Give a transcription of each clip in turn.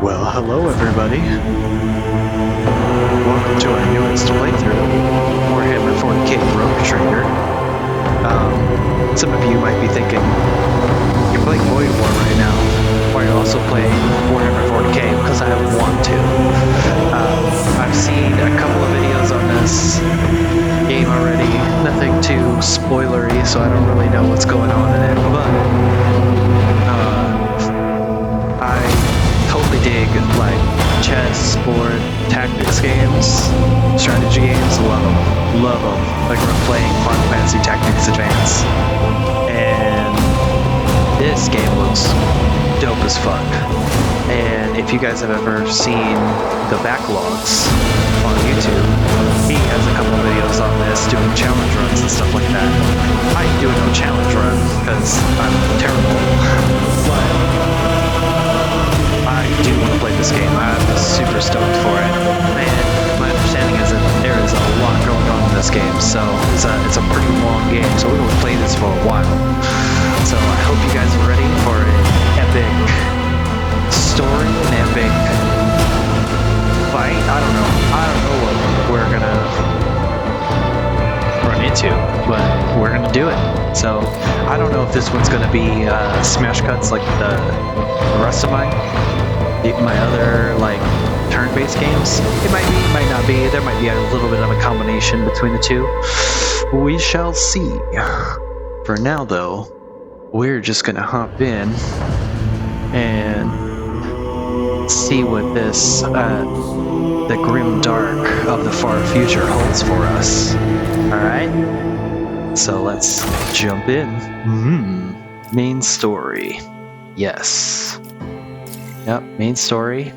Well, hello everybody. Welcome to our newest playthrough, Warhammer 40k Rogue Trader. Some of you might be thinking, you're playing Void War right now. Why are you also playing Warhammer 40k? Because I want to. I've seen a couple of videos on this game already. Nothing too spoilery, so I don't really know what's going on in it. But I totally dig like chess, board, tactics games, strategy games. Love them. Like we're playing Final Fantasy Tactics Advance, and this game looks dope as fuck. And if you guys have ever seen the backlogs on YouTube, he has a couple videos on this doing challenge runs and stuff like that. I do no challenge run because I'm terrible, but I do want to play this game. I'm super stoked for it. Man, my understanding is that there is a lot going on in this game, so it's a pretty long game, so we will play this for a while. So I hope you guys are ready for an epic story, an epic fight. I don't know what we're gonna run into, but we're gonna do it. So I don't know if this one's gonna be smash cuts like the rest of my other like turn-based games. It might be, might not be. There might be a little bit of a combination between the two. We shall see. For now though, we're just gonna hop in and see what this the grim dark of the far future holds for us. Alright? So let's jump in. Main story. Yes. Yep, main story.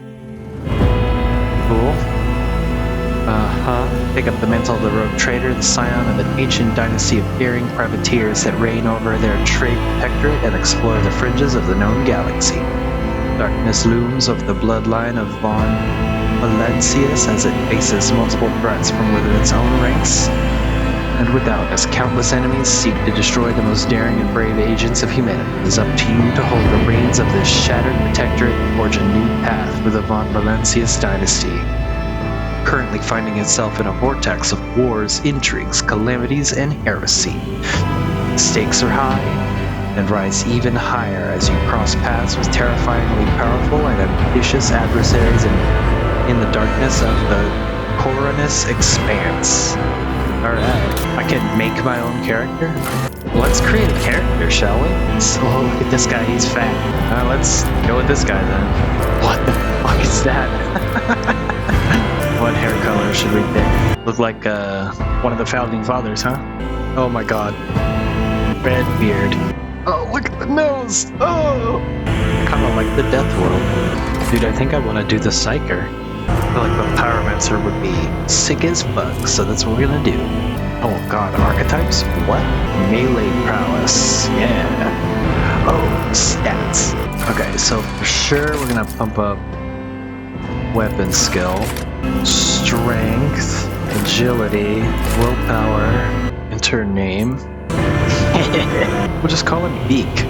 Cool. Pick up the mantle of the rogue trader, the scion of an ancient dynasty of daring privateers that reign over their trade protectorate and explore the fringes of the known galaxy. Darkness looms over the bloodline of von Valencius as it faces multiple threats from within its own ranks and without, as countless enemies seek to destroy the most daring and brave agents of humanity. It is up to you to hold the reins of this shattered protectorate and forge a new path for the von Valencius dynasty, currently finding itself in a vortex of wars, intrigues, calamities, and heresy. The stakes are high and rise even higher as you cross paths with terrifyingly powerful and ambitious adversaries in the darkness of the Coronus Expanse. Alright, I can make my own character? Let's create a character, shall we? So, look at this guy, he's fat. Let's go with this guy then. What the fuck is that? What hair color should we pick? Look like one of the founding fathers, huh? Oh my god. Red beard. Oh, look at the nose! Oh! Kind of like the Death World. Dude, I think I want to do the Psyker. I feel like the Pyromancer would be sick as fuck, so that's what we're gonna do. Oh god, archetypes? What? Melee prowess. Yeah. Oh, stats. Okay, so for sure we're gonna pump up weapon skill, strength, agility, willpower, enter name. We'll just call him Beak.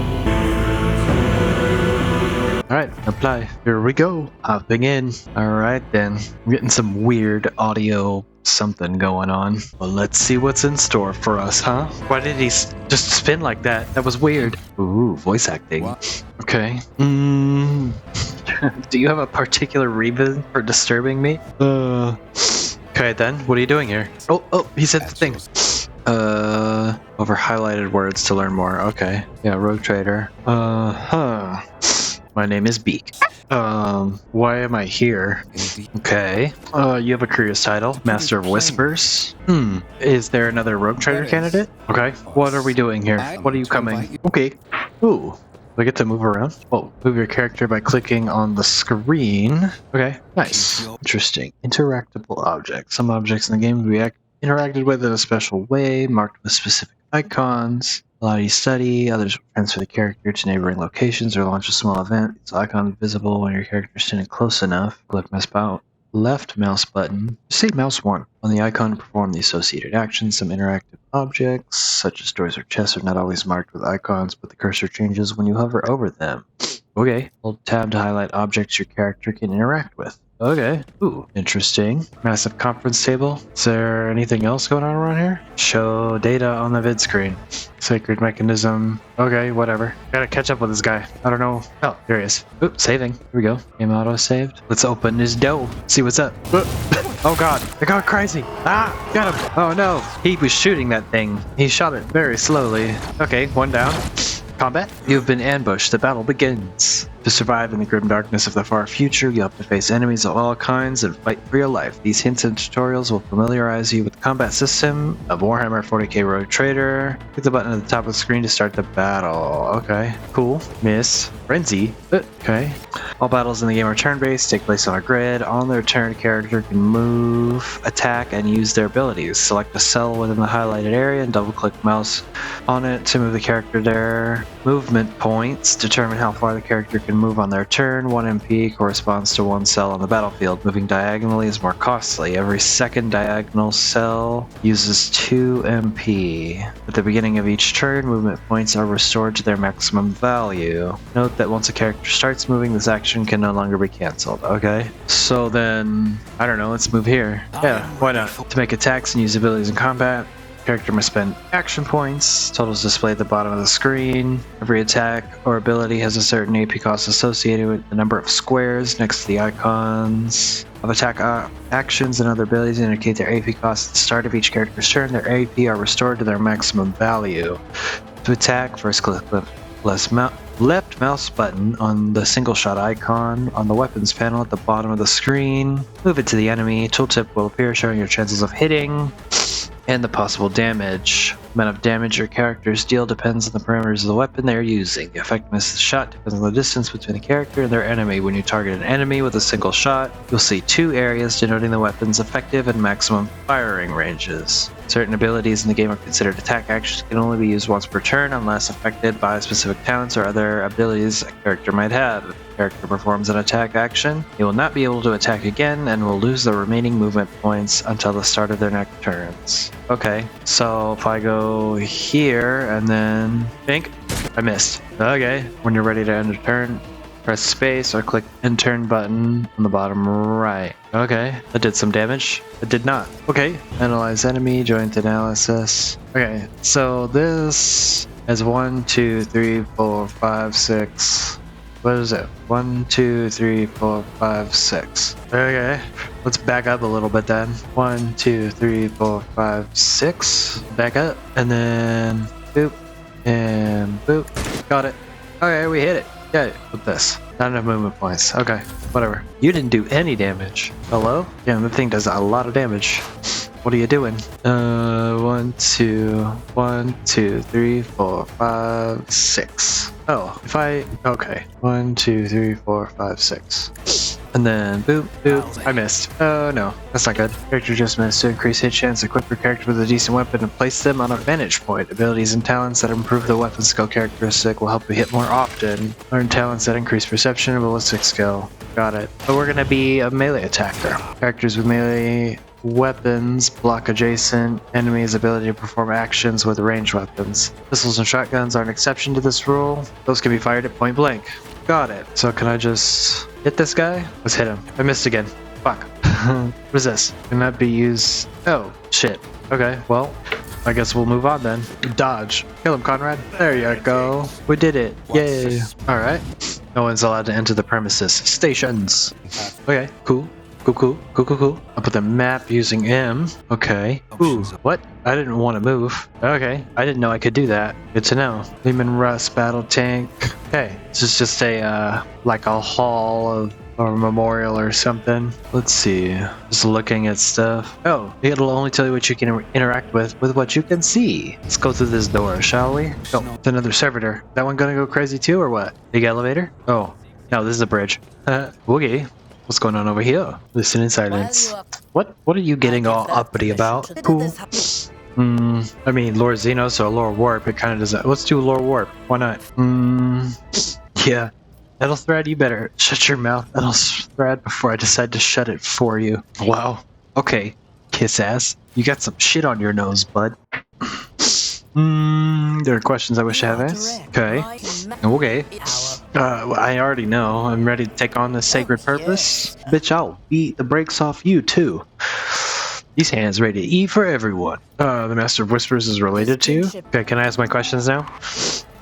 Alright, apply. Here we go. Hopping in. Alright then. I'm getting some weird audio something going on. Well, let's see what's in store for us, huh? Why did he just spin like that? That was weird. Ooh, voice acting. What? Okay. Do you have a particular reason for disturbing me? Okay then, what are you doing here? Oh, he said the thing. Over highlighted words to learn more. Okay. Yeah, rogue trader. My name is Beak. Why am I here? Okay. You have a curious title, Master of Whispers. Is there another rogue trader candidate? Okay. What are we doing here? What are you coming? Okay. Ooh. I get to move around? Oh, move your character by clicking on the screen. Okay, nice. Interesting. Interactable objects. Some objects in the game will be interacted with in a special way, marked with specific icons. Allow you to study. Others will transfer the character to neighboring locations or launch a small event. Its icon is visible when your character is standing close enough. Left mouse button. Say mouse 1. On the icon to perform the associated actions. Some interactive objects, such as doors or chests, are not always marked with icons, but the cursor changes when you hover over them. Okay. Hold tab to highlight objects your character can interact with. Okay. Ooh, interesting. Massive conference table. Is there anything else going on around here? Show data on the vid screen. Sacred mechanism. Okay, whatever. Gotta catch up with this guy. I don't know. Oh, there he is. Oop, saving. Here we go. Game auto saved. Let's open this door. See what's up. Oh god, I got crazy. Ah, got him. Oh no, he was shooting that thing. He shot it very slowly. Okay, one down. Combat. You have been ambushed. The battle begins. To survive in the grim darkness of the far future, you'll have to face enemies of all kinds and fight for your life. These hints and tutorials will familiarize you with the combat system of Warhammer 40k Rogue Trader. Click the button at the top of the screen to start the battle. Okay, cool. Miss. Frenzy. Okay. All battles in the game are turn-based, take place on a grid. On their turn, character can move, attack, and use their abilities. Select a cell within the highlighted area and double-click mouse on it to move the character there. Movement points determine how far the character can move on their turn. 1 MP corresponds to 1 cell on the battlefield. Moving diagonally is more costly. Every second diagonal cell uses 2 MP. At the beginning of each turn, movement points are restored to their maximum value. Note that once a character starts moving, this action can no longer be cancelled. Okay, so then, I don't know, let's move here. Yeah, why not? To make attacks and use abilities in combat, character must spend action points. Totals displayed at the bottom of the screen. Every attack or ability has a certain AP cost associated with the number of squares next to the icons of attack actions and other abilities indicate their AP costs at the start of each character's turn. Their AP are restored to their maximum value. To attack, first click left mouse button on the single shot icon on the weapons panel at the bottom of the screen. Move it to the enemy. Tooltip will appear showing your chances of hitting and the possible damage. The amount of damage your characters deal depends on the parameters of the weapon they're using. The effectiveness of the shot depends on the distance between the character and their enemy. When you target an enemy with a single shot, you'll see 2 areas denoting the weapon's effective and maximum firing ranges. Certain abilities in the game are considered attack actions, can only be used once per turn unless affected by specific talents or other abilities a character might have. If the character performs an attack action, he will not be able to attack again and will lose the remaining movement points until the start of their next turns. Okay, so if I go here and then think, I missed. Okay, when you're ready to end a turn, press space or click end turn button on the bottom right. Okay, that did some damage. It did not. Okay, analyze enemy, joint analysis. Okay, so this is 1, 2, 3, 4, 5, 6. What is it? 1, 2, 3, 4, 5, 6. Okay, let's back up a little bit then. 1, 2, 3, 4, 5, 6. Back up, and then boop, and boop. Got it. Okay, we hit it. Yeah, with this. Not enough movement points. Okay, whatever. You didn't do any damage. Hello? Yeah, the thing does a lot of damage. What are you doing? 1, 2, 3, 4, 5, 6. Oh, if I... Okay. 1, 2, 3, 4, 5, 6. And then boop, boop. I missed. Oh no, that's not good. Character adjustments to increase hit chance. Equip your character with a decent weapon and place them on a vantage point. Abilities and talents that improve the weapon skill characteristic will help you hit more often. Learn talents that increase perception and ballistic skill. Got it. But we're gonna be a melee attacker. Characters with melee weapons block adjacent enemies' ability to perform actions with ranged weapons. Pistols and shotguns are an exception to this rule. Those can be fired at point blank. Got it. So can I just hit this guy? Let's hit him. I missed again. Fuck. What is this? Can that be used? Oh, shit. Okay, well, I guess we'll move on then. Dodge. Kill him, Conrad. There you go. We did it. Yay. Alright. No one's allowed to enter the premises. Stations. Okay, cool. Cool. I'll put the map using M. Okay. Ooh, what? I didn't want to move. Okay, I didn't know I could do that. Good to know. Lehman Russ battle tank. Okay, this is just a, like a hall of, or a memorial or something. Let's see. Just looking at stuff. Oh, it'll only tell you what you can interact with what you can see. Let's go through this door, shall we? Oh, it's another servitor. That one gonna go crazy too, or what? Big elevator? Oh, no, this is a bridge. Woogie. What's going on over here? Listen in silence. What are you getting all uppity about? Cool. I mean, Lord Xenos or Lord Warp, it kind of does that. Let's do Lord Warp. Why not? Yeah. Metal Thread, you better shut your mouth, Metal Thread, before I decide to shut it for you. Wow. Okay, kiss ass. You got some shit on your nose, bud. There are questions I wish I have asked. Okay. Okay. I already know. I'm ready to take on this sacred purpose. Bitch, I'll beat the brakes off you, too. These hands ready to eat for everyone. The Master of Whispers is related to you? Okay, can I ask my questions now?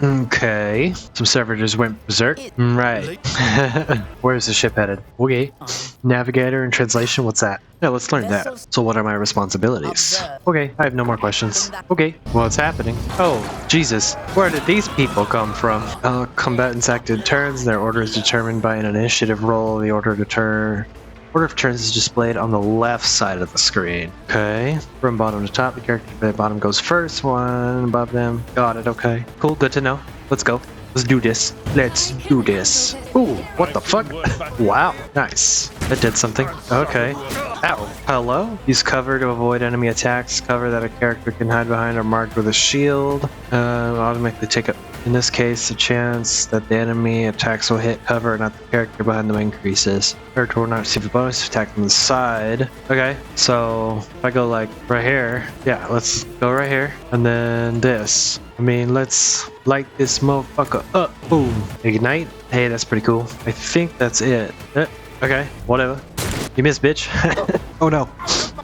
Okay. Some servitors went berserk. Right. Where's the ship headed? Okay. Navigator and translation, what's that? Yeah, let's learn that. So what are my responsibilities? Okay, I have no more questions. Okay, what's happening? Oh, Jesus. Where did these people come from? Combatants act in turns. Their order is determined by an initiative roll. The order of turns is displayed on the left side of the screen. Okay. From bottom to top, the character at the bottom goes first. One above them. Got it. Okay. Cool. Good to know. Let's go. Let's do this. Let's do this. Ooh, what the fuck? Wow. Nice. That did something. Okay. Ow. Hello? Use cover to avoid enemy attacks. Cover that a character can hide behind are marked with a shield. Automatically take up. In this case, the chance that the enemy attacks will hit cover, not the character behind them, increases. Character will not receive a bonus attack from the side. Okay, so if I go like right here, yeah, let's go right here, and then this. I mean, let's light this motherfucker up. Boom. Ignite. Hey, that's pretty cool. I think that's it. Okay, whatever. You missed, bitch. Oh no.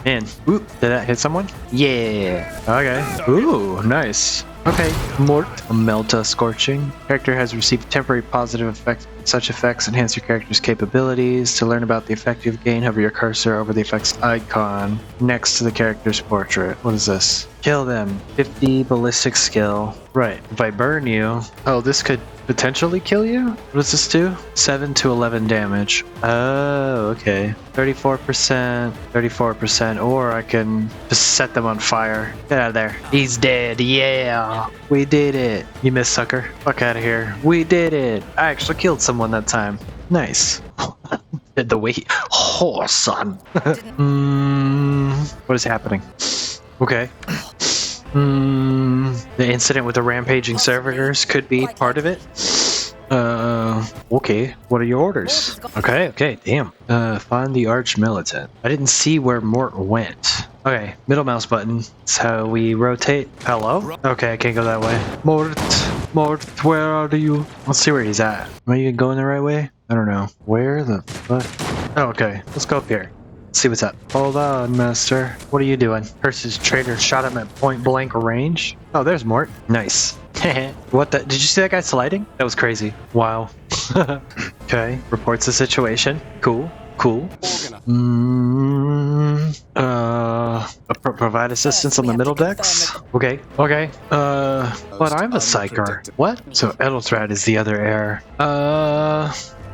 Man. Ooh, did that hit someone? Yeah. Okay. Ooh, nice. Okay, Mort, Melta Scorching. Character has received temporary positive effects. Such effects enhance your character's capabilities. To learn about the effect you gain, hover your cursor over the effects icon next to the character's portrait. What is this? Kill them. 50 ballistic skill. Right. If I burn you... Oh, this could potentially kill you? What does this do? 7 to 11 damage. Oh, okay. 34%, 34%, or I can just set them on fire. Get out of there. He's dead. Yeah. We did it. You missed, sucker. Fuck out of here. We did it. I actually killed someone that time. Nice. The wait. Oh, son. What is happening? Okay. The incident with the rampaging servitors could be part of it. Okay. What are your orders? Okay, damn. Find the arch militant. I didn't see where Mort went. Okay, middle mouse button. That's how we rotate. Hello? Okay, I can't go that way. Mort, where are you? Let's see where he's at. Am I even going the right way? I don't know. Where the fuck? Oh, okay. Let's go up here. See what's up. Hold on, master. What are you doing? Hearst's trader shot him at point blank range. Oh, there's Mort. Nice. What the? Did you see that guy sliding? That was crazy. Wow. Okay. Reports the situation. Cool. Provide assistance on the middle decks. Okay. But I'm a psyker. What? So Edeltrad is the other heir.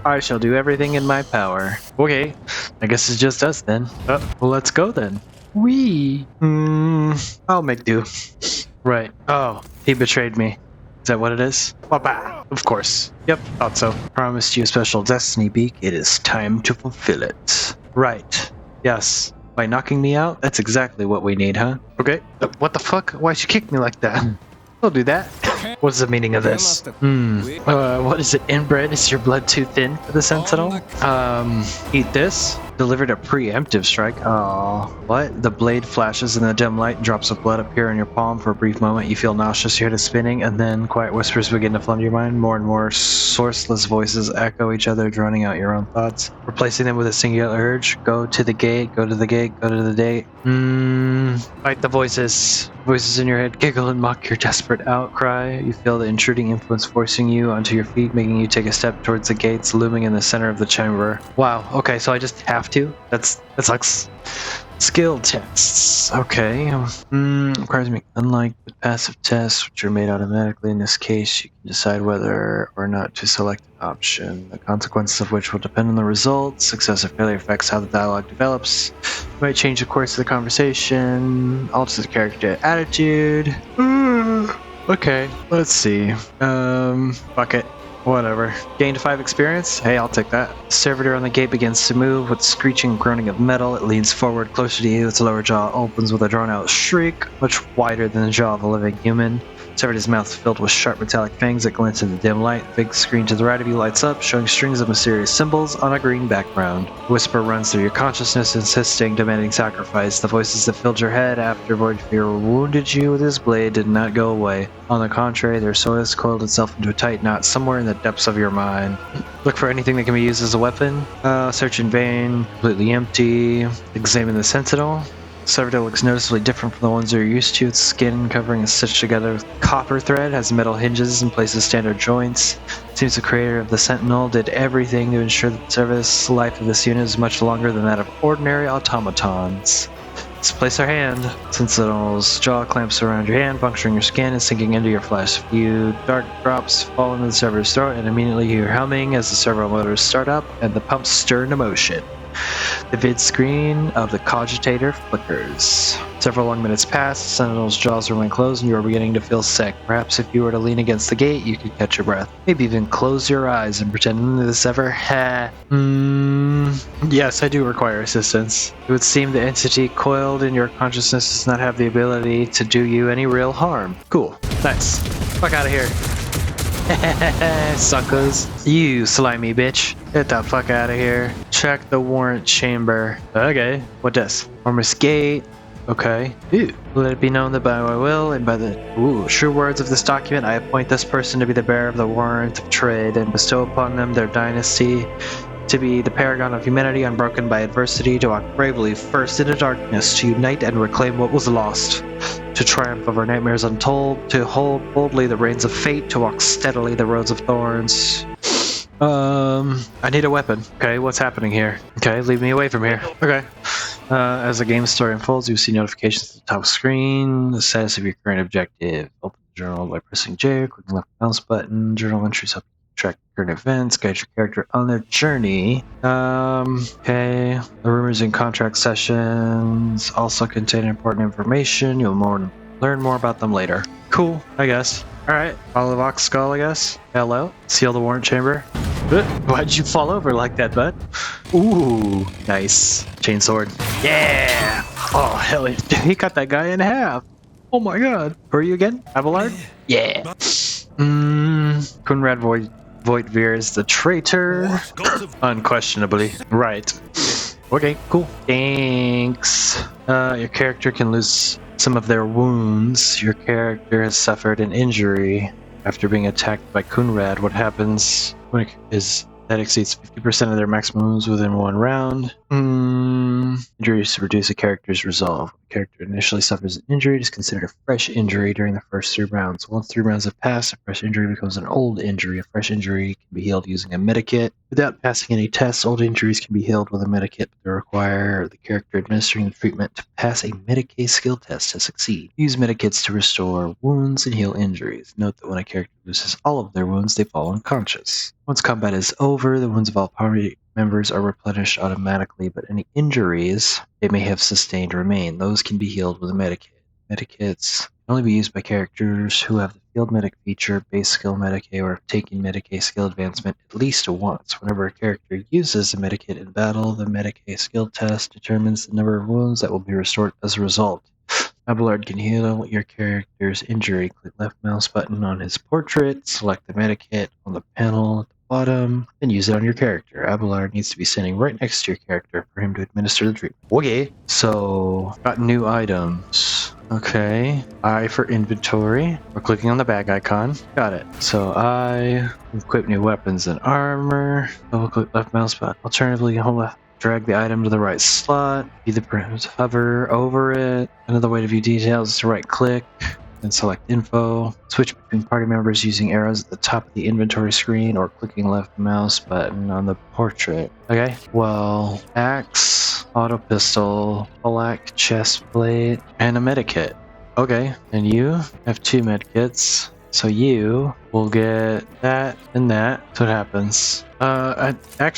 I shall do everything in my power. Okay. I guess it's just us then. Well, let's go then. I'll make do. Right. Oh, he betrayed me. Is that what it is? Bye-bye. Of course. Yep, thought so. Promised you a special destiny beak. It is time to fulfill it. Right. Yes. By knocking me out? That's exactly what we need, huh? Okay. What the fuck? Why'd you kick me like that? Don't do that. What's the meaning of this? What is it? Inbred? Is your blood too thin for the sentinel? Eat this. Delivered a preemptive strike. Oh, what? The blade flashes in the dim light and drops of blood appear in your palm. For a brief moment, you feel nauseous, you hear the spinning, and then quiet whispers begin to flood into your mind. More and more sourceless voices echo each other, drowning out your own thoughts, replacing them with a singular urge. Go to the gate, go to the gate, go to the gate. Fight the voices. Voices in your head giggle and mock your desperate outcry. You feel the intruding influence forcing you onto your feet, making you take a step towards the gates looming in the center of the chamber. Wow, okay, so I just have to? That's like skill tests. Okay. Requires me, unlike the passive tests, which are made automatically, in this case, you can decide whether or not to select an option, the consequences of which will depend on the results. Success or failure affects how the dialogue develops. You might change the course of the conversation, alter the character attitude. Okay, let's see. Fuck it. Whatever. Gained 5 experience? Hey, I'll take that. The servitor on the gate begins to move with screeching groaning of metal. It leans forward closer to you. Its lower jaw opens with a drawn-out shriek, much wider than the jaw of a living human. Severed mouth filled with sharp metallic fangs that glint in the dim light. The big screen to the right of you lights up, showing strings of mysterious symbols on a green background. A whisper runs through your consciousness, insisting, demanding sacrifice. The voices that filled your head after Voidfear wounded you with his blade did not go away. On the contrary, their soil coiled itself into a tight knot somewhere in the depths of your mind. Look for anything that can be used as a weapon. Search in vain. Completely empty. Examine the sentinel. Ceverdale looks noticeably different from the ones you're used to. Its skin covering is stitched together with copper thread, has metal hinges in place of standard joints. Seems the creator of the Sentinel did everything to ensure that the service life of this unit is much longer than that of ordinary automatons. Let's place our hand. Sentinel's jaw clamps around your hand, puncturing your skin and sinking into your flesh. A few dark drops fall into the server's throat, and immediately you hear humming as the servo motors start up and the pumps stir into motion. The vid screen of the cogitator flickers. Several long minutes pass, the Sentinel's jaws remain closed, and you are beginning to feel sick. Perhaps if you were to lean against the gate, you could catch your breath. Maybe even close your eyes and pretend none of this ever Yes, I do require assistance. It would seem the entity coiled in your consciousness does not have the ability to do you any real harm. Cool. Nice. Fuck out of here. Suckers. You slimy bitch. Get the fuck out of here. Check the warrant chamber. Okay. What does? Ormus Gate. Okay. Ooh. Let it be known that by my will and by the true words of this document, I appoint this person to be the bearer of the warrant of trade and bestow upon them their dynasty, to be the paragon of humanity unbroken by adversity, to walk bravely first into darkness, to unite and reclaim what was lost, to triumph over nightmares untold, to hold boldly the reins of fate, to walk steadily the roads of thorns. I need a weapon. Okay, what's happening here? Okay, leave me away from here. Okay. As the game story unfolds, you see notifications at the top screen, the status of your current objective. Open the journal by pressing J, clicking left mouse button. Journal entries help track current events, guide your character on their journey. Okay. The rumors and contract sessions also contain important information. You'll learn more about them later. Cool, I guess. Alright, follow the Vox Skull, I guess. Hello. Seal the warrant chamber. Why'd you fall over like that, bud? Ooh, nice. Chainsword. Yeah! Oh, hell yeah. He cut that guy in half. Oh my god. Who are you again? Abelard? Yeah. Kunrad Voidveer is the traitor. Unquestionably. Right. Okay, cool. Thanks. Your character can lose some of their wounds. Your character has suffered an injury after being attacked by Kunrad. What happens when that exceeds 50% of their maximum wounds within one round? Injuries reduce a character's resolve. The character initially suffers an injury. It is considered a fresh injury during the first 3 rounds. Once 3 rounds have passed, a fresh injury becomes an old injury. A fresh injury can be healed using a medikit. Without passing any tests, old injuries can be healed with a medikit, but they require the character administering the treatment to pass a Medicae skill test to succeed. Use medikits to restore wounds and heal injuries. Note that when a character loses all of their wounds, they fall unconscious. Once combat is over, the wounds of all party members are replenished automatically, but any injuries they may have sustained remain. Those can be healed with a medikit. Medikits can only be used by characters who have the field medic feature, base skill Medicae, or have taken Medicae skill advancement at least once. Whenever a character uses a medikit in battle, the Medicae skill test determines the number of wounds that will be restored as a result. Abelard can heal your character's injury. Click left mouse button on his portrait, select the medikit on the panel at the bottom, and use it on your character. Abelard needs to be standing right next to your character for him to administer the treatment. Okay, so got new items. Okay, I for inventory. We're clicking on the bag icon. Got it. So I equip new weapons and armor. Double click left mouse button. Alternatively, hold left. Drag the item to the right slot. Either hover over it. Another way to view details is to right click. Then select info. Switch between party members using arrows at the top of the inventory screen or clicking left mouse button on the portrait. Okay, well, axe, auto pistol, black chest plate, and a medikit. Okay, and you have 2 medkits. So you will get that and that. That's what happens. I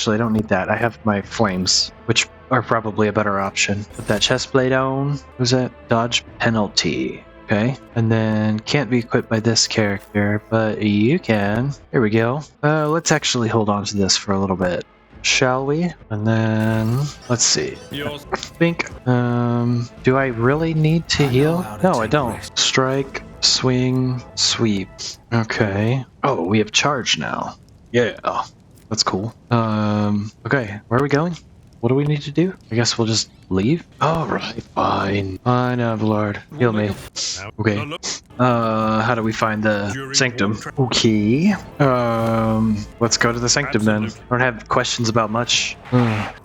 don't need that. I have my flames, which are probably a better option. Put that chest plate on. Who's that? Dodge penalty. Okay, and then can't be equipped by this character, but you can. Here we go. Let's actually hold on to this for a little bit, shall we? And then let's see. I think. Do I really need to heal? No, I don't. Strike. Swing, sweep. Okay. Oh, we have charge now. Yeah. That's cool. Okay, where are we going? What do we need to do? I guess we'll just leave? Alright, fine. Fine, Avalard. Heal me. Okay. How do we find the sanctum? Okay. Let's go to the sanctum then. I don't have questions about much.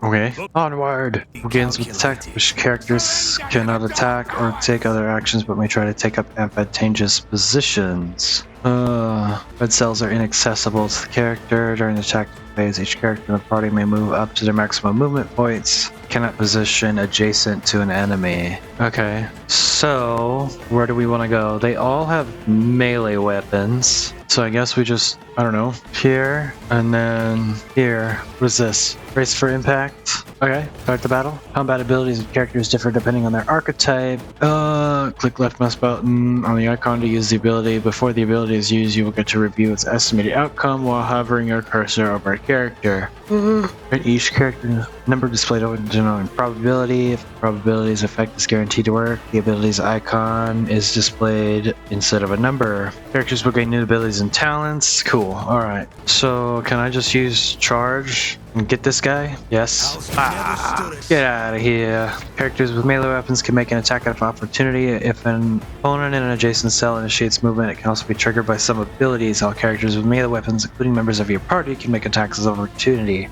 Okay. Onward. Begins with attack, which characters cannot attack or take other actions but may try to take up advantageous positions. Red cells are inaccessible to the character. During the attack phase, each character in the party may move up to their maximum movement points. Cannot position adjacent to an enemy. Okay, so where do we want to go? They all have melee weapons. So I guess we just, I don't know, here and then here. What is this? Brace for impact. Okay, start the battle. Combat abilities of characters differ depending on their archetype. Click left mouse button on the icon to use the ability. Before the ability is used, you will get to review its estimated outcome while hovering your cursor over a character. Each character number displayed over denoting probability. If the probability's effect is guaranteed to work, the ability's icon is displayed instead of a number. Characters will gain new abilities and talents. Cool. Alright. So can I just use charge and get this guy? Yes. Get out of here. Characters with melee weapons can make an attack of opportunity. If an opponent in an adjacent cell initiates movement, it can also be triggered by some abilities. All characters with melee weapons, including members of your party, can make attacks of opportunity.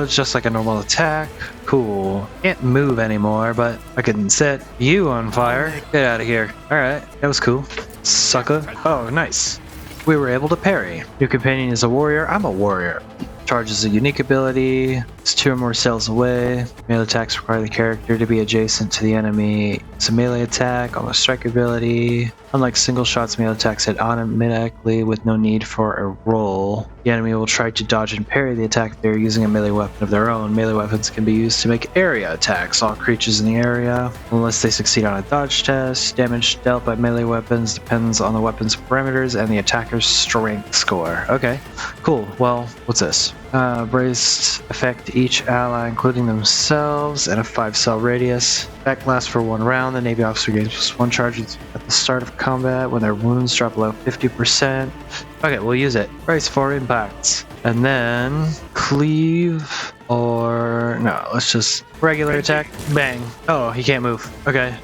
Just like a normal attack. Cool. Can't move anymore, but I can set you on fire. Get out of here. Alright, that was cool. Sucker. Oh, nice. We were able to parry. Your companion is a warrior. I'm a warrior. Charge is a unique ability. It's 2 or more cells away. Melee attacks require the character to be adjacent to the enemy. It's a melee attack on the strike ability. Unlike single shots, melee attacks hit automatically with no need for a roll. The enemy will try to dodge and parry the attack if they're using a melee weapon of their own. Melee weapons can be used to make area attacks. All creatures in the area, unless they succeed on a dodge test. Damage dealt by melee weapons depends on the weapon's parameters and the attacker's strength score. Okay, cool. Well, what's this? Braced affect each ally, including themselves, and a 5-cell radius. Effect lasts for 1 round. The Navy officer gains +1 charge at the start of combat when their wounds drop below 50%. Okay, we'll use it. Brace for impacts. And then cleave or no, let's just regular attack. Bang. Oh, he can't move. Okay.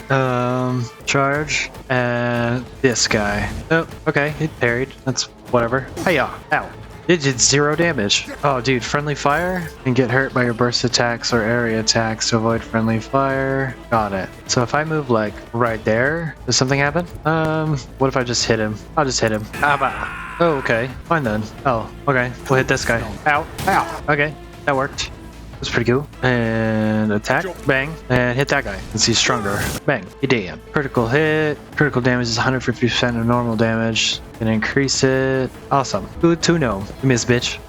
Charge and this guy. Oh, okay, it parried. That's whatever. Hiya. Ow. It did 0 damage. Oh, dude, friendly fire and get hurt by your burst attacks or area attacks to avoid friendly fire. Got it. So if I move like right there, does something happen? What if I just hit him? I'll just hit him. Oh, okay. Fine then. Oh, okay. We'll hit this guy. Ow. Ow. Okay. That worked. That's pretty cool. And attack. Bang. And hit that guy. Since he's stronger. Bang. You damn. Critical hit. Critical damage is 150% of normal damage. Can increase it. Awesome. Good to know. You miss, bitch.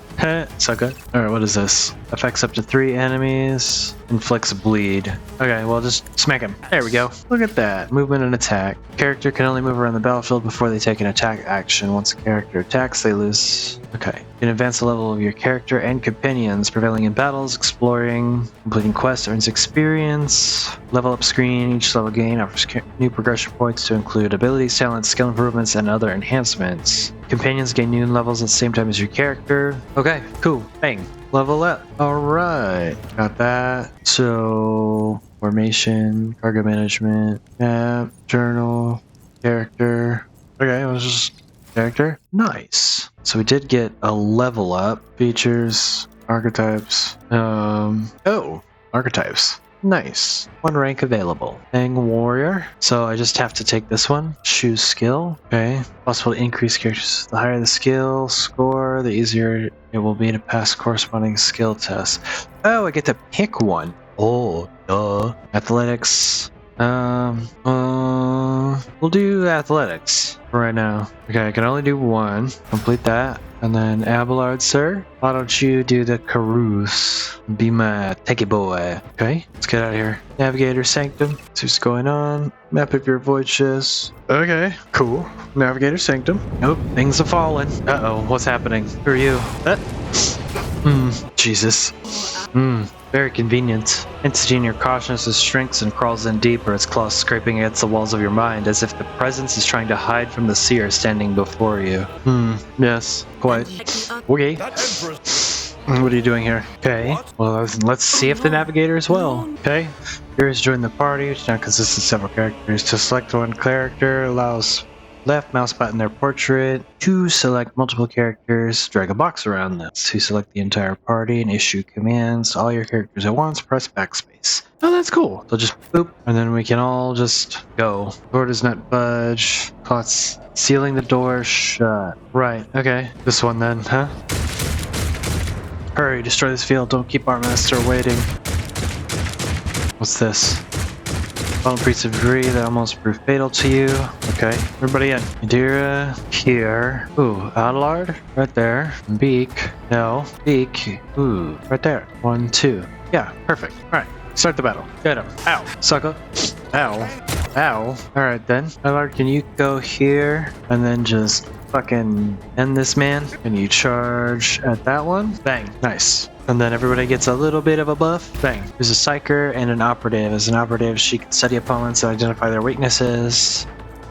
Sucker. Alright, what is this? Affects up to 3 enemies. Inflicts bleed. Okay, well, just smack him. There we go. Look at that. Movement and attack. Character can only move around the battlefield before they take an attack action. Once a character attacks, they lose. Okay. You can advance the level of your character and companions, prevailing in battles, exploring, completing quests, earns experience. Level up screen. Each level gain offers new progression points to include abilities, talents, skill improvements, and other enhancements. Companions gain new levels at the same time as your character. Okay, cool. Bang. Level up. Alright. Got that. So, formation, cargo management, map, journal, character. Okay, it was just character. Nice. So we did get a level up. Features, archetypes. Archetypes. Nice. 1 rank available. Fang Warrior. So I just have to take this one. Choose skill. Okay. Possible to increase characters. The higher the skill score, the easier it will be to pass corresponding skill tests. Oh, I get to pick one. Oh, duh. Athletics. We'll do athletics for right now. Okay, I can only do 1. Complete that. And then Abelard, sir, why don't you do the carouse? Be my techie boy. Okay, let's get out of here. Navigator Sanctum. See what's going on. Map of your void chest. Okay, cool. Navigator Sanctum. Nope, things have fallen. Uh-oh, what's happening? Who are you? Jesus. Very convenient. Entity your consciousness shrinks and crawls in deeper, its claws scraping against the walls of your mind, as if the presence is trying to hide from the seer standing before you. Yes, quite. Okay. What are you doing here? Okay. Well, let's see if the navigator as well. Okay. Here's join the party, which now consists of several characters. To select one character allows left mouse button their portrait. To select multiple characters, drag a box around them. To select the entire party and issue commands to all your characters at once, press backspace. Oh, that's cool. So just boop, and then we can all just go. Door does not budge. Plus, sealing the door shut. Right, okay. This one then, huh? Hurry, destroy this field. Don't keep our master waiting. What's this? Fallen priest of debris that almost proved fatal to you. Okay, everybody in. Madeira here. Ooh, Adelard right there. Beak. No. Beak. Ooh, right there. 1, 2. Yeah, perfect. Alright, start the battle. Get him. Ow. Sucker. Ow. Ow. Alright then. Adelard, can you go here and then just fucking end this man? Can you charge at that one? Bang. Nice. And then everybody gets a little bit of a buff. Bang. There's a psyker and an operative. As an operative, she can study opponents and identify their weaknesses.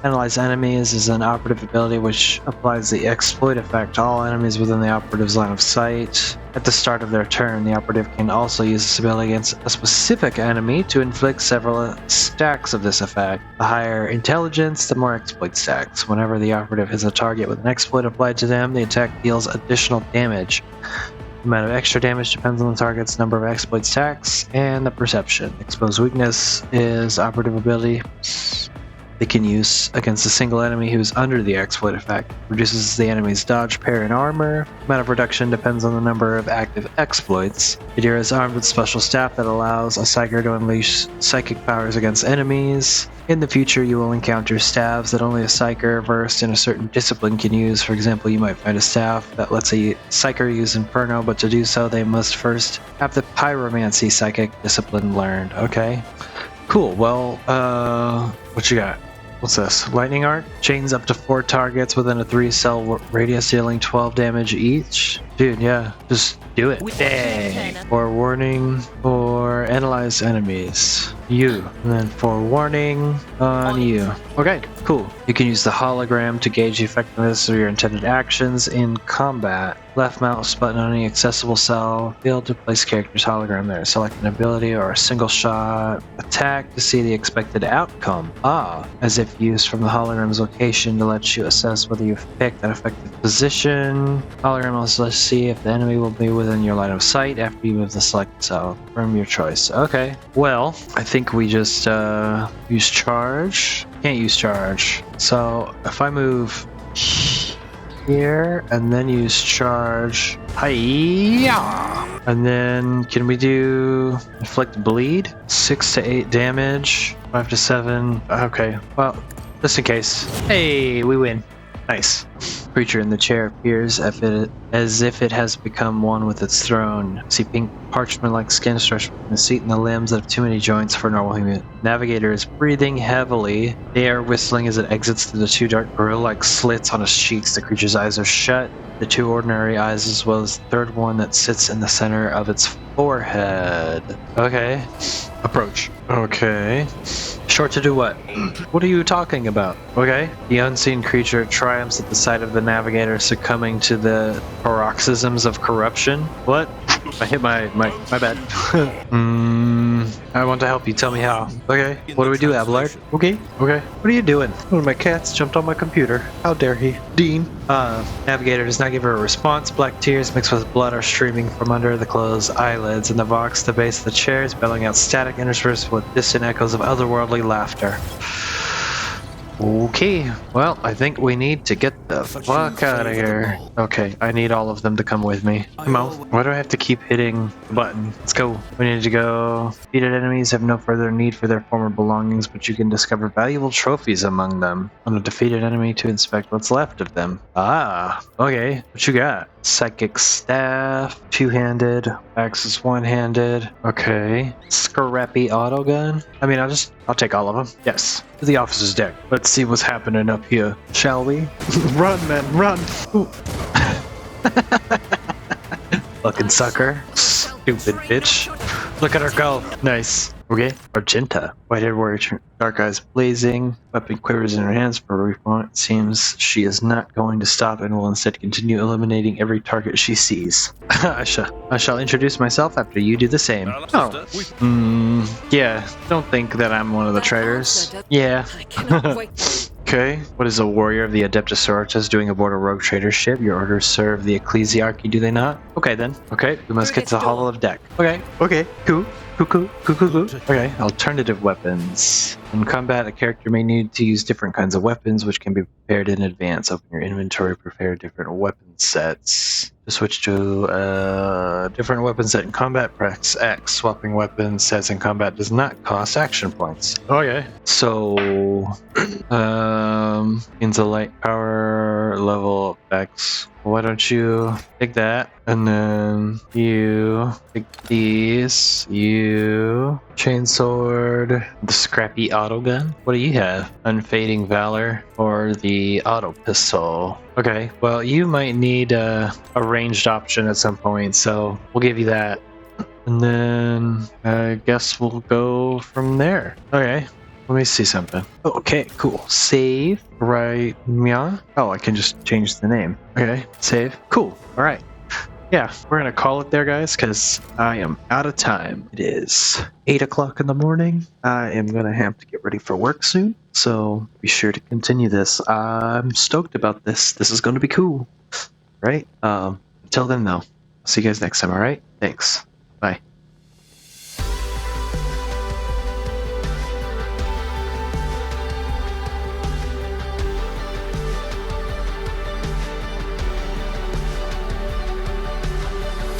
Analyze enemies is an operative ability which applies the exploit effect to all enemies within the operative's line of sight. At the start of their turn, the operative can also use this ability against a specific enemy to inflict several stacks of this effect. The higher intelligence, the more exploit stacks. Whenever the operative has a target with an exploit applied to them, the attack deals additional damage. The amount of extra damage depends on the target's number of exploit stacks and the perception. Exposed weakness is operative ability they can use against a single enemy who is under the exploit effect. Reduces the enemy's dodge, parry, and armor. Amount of reduction depends on the number of active exploits. Madeira is armed with special staff that allows a psyker to unleash psychic powers against enemies. In the future, you will encounter staves that only a psyker versed in a certain discipline can use. For example, you might find a staff that lets a psyker use Inferno, but to do so, they must first have the pyromancy psychic discipline learned. Okay. Cool. Well, what you got? What's this? Lightning Arc? Chains up to 4 targets within a 3-cell radius, dealing 12 damage each. Dude, yeah. Just do it. Dang. For warning, or analyze enemies. You. And then for warning on you. Okay, cool. You can use the hologram to gauge the effectiveness of your intended actions in combat. Left mouse button on any accessible cell field to place character's hologram there. Select an ability or a single shot attack to see the expected outcome. As if used from the hologram's location to let you assess whether you've picked an effective position. Hologram also lets see if the enemy will be within your line of sight after you move the select cell from your choice. Okay, well, I think we just use charge. Can't use charge. So if I move here and then use charge, hi-ya! And then can we do inflict bleed? 6 to 8 damage, 5 to 7. Okay, well, just in case. Hey, we win. Nice. Creature in the chair appears as if it has become one with its throne. See pink parchment-like skin stretched from the seat and the limbs that have too many joints for a normal human. Navigator is breathing heavily, the air whistling as it exits through the 2 dark gorilla-like slits on its cheeks. The creature's eyes are shut, the 2 ordinary eyes as well as the 3rd one that sits in the center of its forehead. Okay. Approach. Okay. Short to do what? What are you talking about? Okay. The unseen creature triumphs at the sight of the navigator succumbing to the paroxysms of corruption. What? I hit my bad. I want to help you. Tell me how. Okay. What do we do, Abelard? Okay. Okay. What are you doing? One of my cats jumped on my computer. How dare he? Dean. Navigator does not give her a response. Black tears mixed with blood are streaming from under the closed eyelids. In the box, the base of the chair is bellowing out static interspersed with distant echoes of otherworldly laughter. Okay, well, I think we need to get the fuck out of here. Okay, I need all of them to come with me. Come on. Why do I have to keep hitting the button? Let's go. We need to go. Defeated enemies have no further need for their former belongings, but you can discover valuable trophies among them. On a defeated enemy to inspect what's left of them. Okay. What you got? Psychic staff, 2-handed, axe is 1-handed. Okay. Scrappy autogun. I mean, I'll take all of them. Yes. To the officer's deck. Let's see what's happening up here, shall we? Run, man, run! Fucking sucker. Stupid bitch. Look at her go. Nice. Okay. Argenta. White-haired warrior, dark eyes blazing, weapon quivers in her hands for a brief moment. It seems she is not going to stop and will instead continue eliminating every target she sees. I shall introduce myself after you do the same. Oh. Yeah. Don't think that I'm one of the traitors. Yeah. Okay. What is a warrior of the Adeptus Sororitas doing aboard a rogue trader ship? Your orders serve the Ecclesiarchy, do they not? Okay then. Okay. We must get to the Hollow of Deck. Okay. Okay. Cool. Cool. Okay, alternative weapons. In combat, a character may need to use different kinds of weapons, which can be prepared in advance. Open your inventory, prepare different weapon sets. To switch to a different weapon set in combat, press X. Swapping weapon sets in combat does not cost action points. Okay. So, into light power level X. Why don't you take that, and then you take these, you chainsword, the scrappy auto gun. What do you have? Unfading valor or the auto pistol? Okay, well you might need a ranged option at some point, so we'll give you that. And then I guess we'll go from there. Okay. Let me see something. Oh, okay, cool. Save. Right. Yeah. Oh, I can just change the name. Okay. Save. Cool. All right. Yeah, we're going to call it there, guys, because I am out of time. It is 8 o'clock in the morning. I am going to have to get ready for work soon. So be sure to continue this. I'm stoked about this. This is going to be cool. Right? Until then, though, I'll see you guys next time. All right. Thanks.